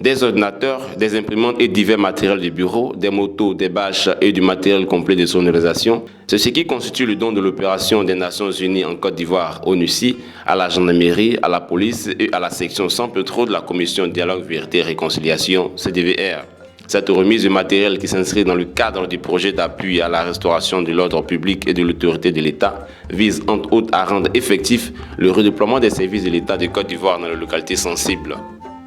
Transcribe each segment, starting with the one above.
Des ordinateurs, des imprimantes et divers matériels de bureau, des motos, des bâches et du matériel complet de sonorisation. C'est ce qui constitue le don de l'opération des Nations Unies en Côte d'Ivoire, ONUCI, à la gendarmerie, à la police et à la section sans pétrole de la Commission Dialogue, Vérité et Réconciliation, CDVR. Cette remise de matériel qui s'inscrit dans le cadre du projet d'appui à la restauration de l'ordre public et de l'autorité de l'État vise entre autres à rendre effectif le redéploiement des services de l'État de Côte d'Ivoire dans les localités sensibles.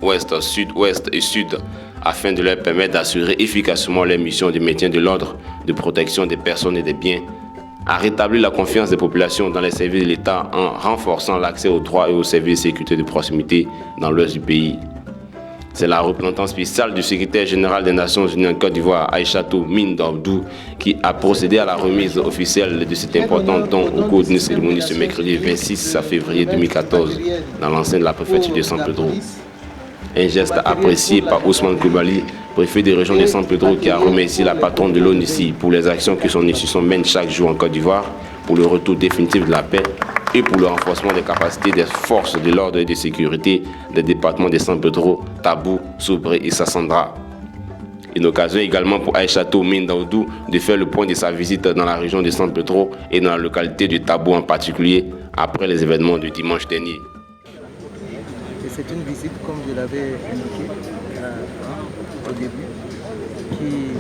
Ouest, sud-ouest et sud, afin de leur permettre d'assurer efficacement leurs missions de maintien de l'ordre, de protection des personnes et des biens, à rétablir la confiance des populations dans les services de l'État en renforçant l'accès aux droits et aux services de sécurité de proximité dans l'ouest du pays. C'est la représentante spéciale du secrétaire général des Nations Unies en Côte d'Ivoire, Aïchatou Mindabdou, qui a procédé à la remise officielle de cet important don au cours d'une cérémonie ce mercredi 26 février 2014 dans l'enceinte de la préfecture de San Pedro. Un geste apprécié par Ousmane Koulibaly, préfet de région de San Pedro, qui a remercié la patronne de l'ONUCI pour les actions que son institution mène chaque jour en Côte d'Ivoire pour le retour définitif de la paix et pour le renforcement des capacités des forces de l'ordre et de sécurité des départements de San Pedro, Tabou, Soubré et Sassandra. Une occasion également pour Aïchatou Mindabdou de faire le point de sa visite dans la région de San Pedro et dans la localité de Tabou en particulier après les événements de dimanche dernier. C'est une visite, comme je l'avais indiqué au début, qui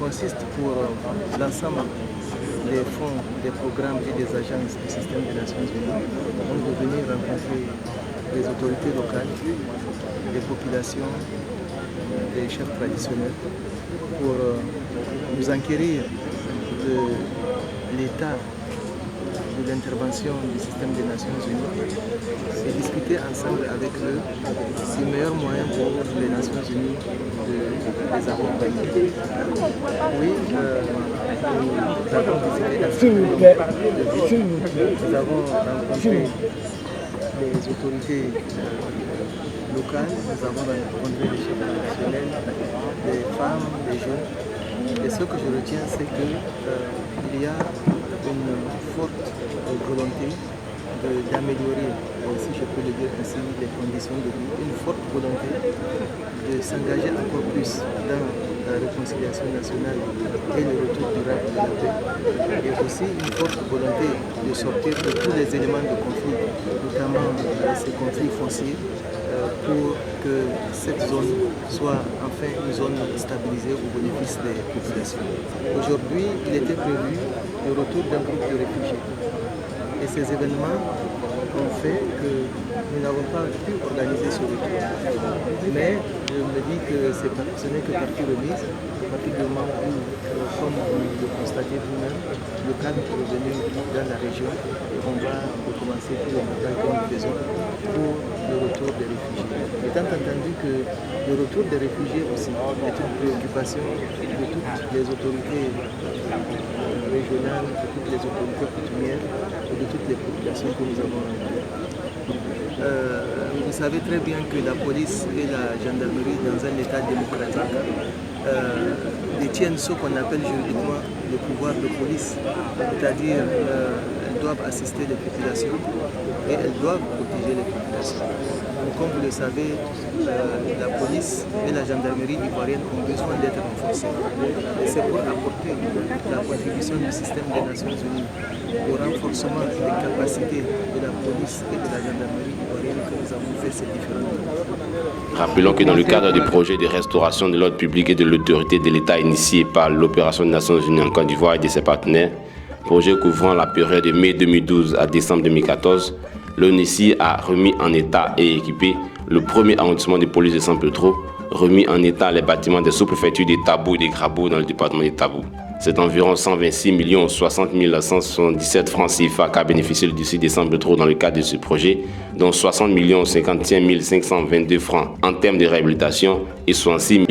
consiste pour l'ensemble des fonds, des programmes et des agences du système des Nations Unies, donc de venir rencontrer les autorités locales, les populations, les chefs traditionnels, pour nous enquérir de l'état de l'intervention du système des Nations Unies et discuter ensemble avec eux du meilleur moyen pour les Nations Unies de les accompagner. Oui, nous avons visité un certain nombre de villes. Nous avons rencontré les autorités locales, nous avons rencontré les chefs traditionnels, des femmes, des jeunes. Et ce que je retiens, c'est qu'il y a une forte volonté d'améliorer, si je peux le dire ainsi, les conditions de vie, une forte volonté de s'engager encore plus dans la réconciliation nationale et le retour durable de la paix, et aussi une forte volonté de sortir de tous les éléments de conflit, notamment ces conflits fonciers, pour que cette zone soit enfin une zone stabilisée au bénéfice des populations. Aujourd'hui, il était prévu le retour d'un groupe de réfugiés. Et ces événements ont fait que nous n'avons pas pu organiser ce retour. Mais je me dis que ce n'est que partie remise, à partir du moment où, comme vous le constatez vous-même, le cadre est revenu dans la région et on va recommencer tout le travail que nous faisons pour le retour des réfugiés. Étant entendu que le retour des réfugiés aussi est une préoccupation de toutes les autorités régionales, de toutes les autorités coutumières et de toutes les populations que nous avons rencontrées. Vous savez très bien que la police et la gendarmerie, dans un État démocratique, détiennent ce qu'on appelle juridiquement le pouvoir de police, c'est-à-dire elles doivent assister les populations et elles doivent protéger les populations. Donc, comme vous le savez, la police et la gendarmerie ivoirienne ont besoin d'être renforcées. Et c'est pour apporter la contribution du système des Nations Unies au renforcement des capacités de la police et de la gendarmerie ivoirienne que nous avons fait ces différentes. Rappelons que dans le cadre du projet de restauration de l'ordre public et de l'autorité de l'État initié par l'opération des Nations Unies en Côte d'Ivoire et de ses partenaires, projet couvrant la période de mai 2012 à décembre 2014, l'ONUCI a remis en état et équipé le premier arrondissement de police de San Pedro, remis en état les bâtiments des sous-préfectures de Tabou et de Grabo dans le département de Tabou. C'est environ 126 060 177 francs CFA qu'a bénéficié le district de San Pedro dans le cadre de ce projet, dont 60 51 522 francs en termes de réhabilitation et 66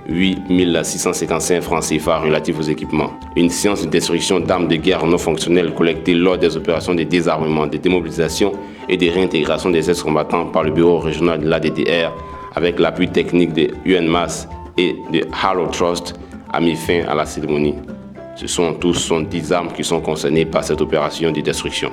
8 655 francs CFA relatifs aux équipements. Une séance de destruction d'armes de guerre non fonctionnelles collectées lors des opérations de désarmement, de démobilisation et de réintégration des ex-combattants par le bureau régional de l'ADDR avec l'appui technique de UNMAS et de Harlow Trust a mis fin à la cérémonie. Ce sont 10 armes qui sont concernées par cette opération de destruction.